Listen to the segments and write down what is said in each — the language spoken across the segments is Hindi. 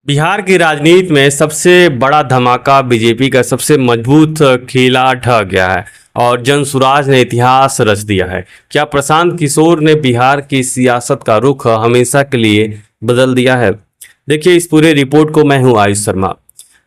बिहार की राजनीति में सबसे बड़ा धमाका बीजेपी का सबसे मजबूत किला ढह गया है और जनसुराज ने इतिहास रच दिया है। क्या प्रशांत किशोर ने बिहार की सियासत का रुख हमेशा के लिए बदल दिया है? देखिए इस पूरे रिपोर्ट को। मैं हूं आयुष शर्मा।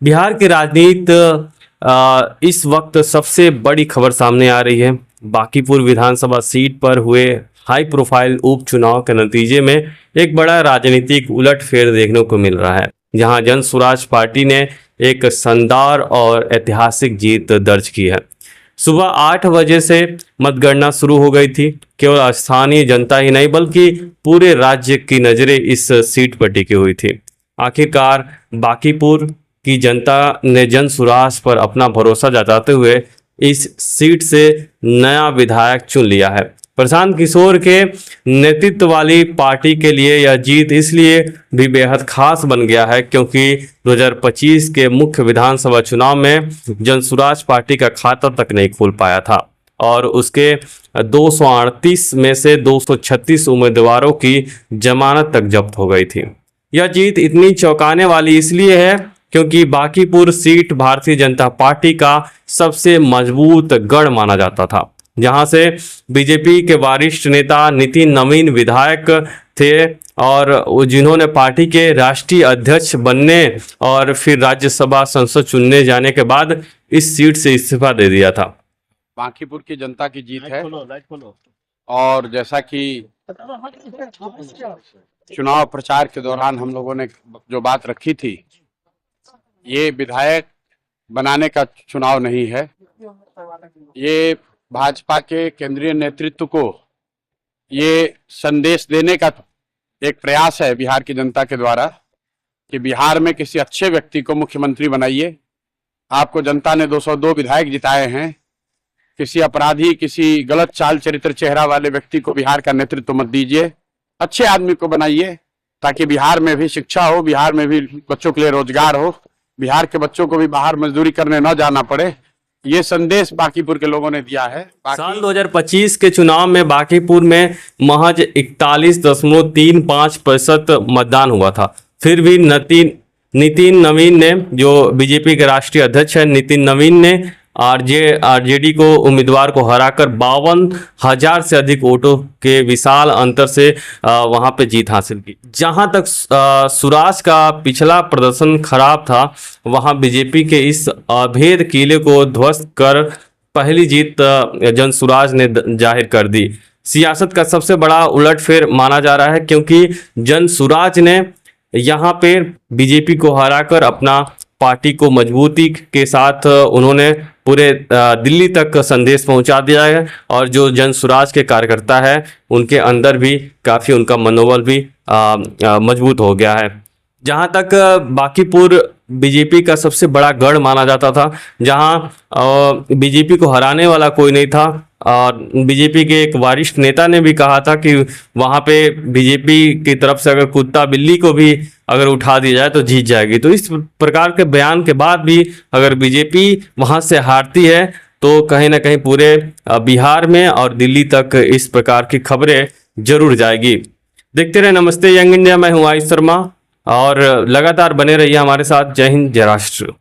बिहार की राजनीति इस वक्त सबसे बड़ी खबर सामने आ रही है। बांकीपुर विधानसभा सीट पर हुए हाई प्रोफाइल उपचुनाव के नतीजे में एक बड़ा राजनीतिक उलटफेर देखने को मिल रहा है, जहां जनसुराज पार्टी ने एक शानदार और ऐतिहासिक जीत दर्ज की है। सुबह 8 बजे से मतगणना शुरू हो गई थी। केवल स्थानीय जनता ही नहीं बल्कि पूरे राज्य की नज़रें इस सीट पर टिकी हुई थी। आखिरकार बांकीपुर की जनता ने जनसुराज पर अपना भरोसा जताते हुए इस सीट से नया विधायक चुन लिया है। प्रशांत किशोर के नेतृत्व वाली पार्टी के लिए यह जीत इसलिए भी बेहद खास बन गया है क्योंकि 2025 के मुख्य विधानसभा चुनाव में जनसुराज पार्टी का खाता तक नहीं खुल पाया था और उसके 238 में से 236 उम्मीदवारों की जमानत तक जब्त हो गई थी। यह जीत इतनी चौंकाने वाली इसलिए है क्योंकि बांकीपुर सीट भारतीय जनता पार्टी का सबसे मजबूत गढ़ माना जाता था, जहां से बीजेपी के वरिष्ठ नेता नितिन नवीन विधायक थे और जिन्होंने पार्टी के राष्ट्रीय अध्यक्ष बनने और फिर राज्यसभा संसद चुनने जाने के बाद इस सीट से इस्तीफा दे दिया था। बांकीपुर की जनता की जीत है और जैसा कि चुनाव प्रचार के दौरान हम लोगों ने जो बात रखी थी, ये विधायक बनाने का चुनाव नहीं है, ये भाजपा के केंद्रीय नेतृत्व को ये संदेश देने का एक प्रयास है बिहार की जनता के द्वारा कि बिहार में किसी अच्छे व्यक्ति को मुख्यमंत्री बनाइए। आपको जनता ने 202 विधायक जिताए हैं। किसी अपराधी, किसी गलत चाल चरित्र चेहरा वाले व्यक्ति को बिहार का नेतृत्व मत दीजिए। अच्छे आदमी को बनाइए ताकि बिहार में भी शिक्षा हो, बिहार में भी बच्चों के लिए रोजगार हो, बिहार के बच्चों को भी बाहर मजदूरी करने न जाना पड़े। ये संदेश बांकीपुर के लोगों ने दिया है। साल 2025 के चुनाव में बांकीपुर में महज 41.35% मतदान हुआ था। फिर भी नितिन नवीन ने, जो बीजेपी के राष्ट्रीय अध्यक्ष है, नितिन नवीन ने आरजेडी को उम्मीदवार को हराकर 52,000 से अधिक वोटों के विशाल अंतर से वहां पे जीत हासिल की। जहां तक सुराज का पिछला प्रदर्शन खराब था, वहां बीजेपी के इस अभेद किले को ध्वस्त कर पहली जीत जनसुराज ने जाहिर कर दी। सियासत का सबसे बड़ा उलटफेर माना जा रहा है क्योंकि जनसुराज ने यहाँ पे बीजेपी को हराकर अपना पार्टी को मजबूती के साथ उन्होंने पूरे दिल्ली तक संदेश पहुंचा दिया है और जो जनसुराज के कार्यकर्ता है उनके अंदर भी काफ़ी उनका मनोबल भी मजबूत हो गया है। जहां तक बांकीपुर बीजेपी का सबसे बड़ा गढ़ माना जाता था, जहां बीजेपी को हराने वाला कोई नहीं था और बीजेपी के एक वरिष्ठ नेता ने भी कहा था कि वहां पे बीजेपी की तरफ से अगर कुत्ता बिल्ली को भी अगर उठा दिया जाए तो जीत जाएगी। तो इस प्रकार के बयान के बाद भी अगर बीजेपी वहां से हारती है तो कहीं ना कहीं पूरे बिहार में और दिल्ली तक इस प्रकार की खबरें जरूर जाएगी। देखते रहे नमस्ते यंग इंडिया। मैं हूँ आयुष शर्मा और लगातार बने रहिए हमारे साथ। जय हिंद, जय राष्ट्र।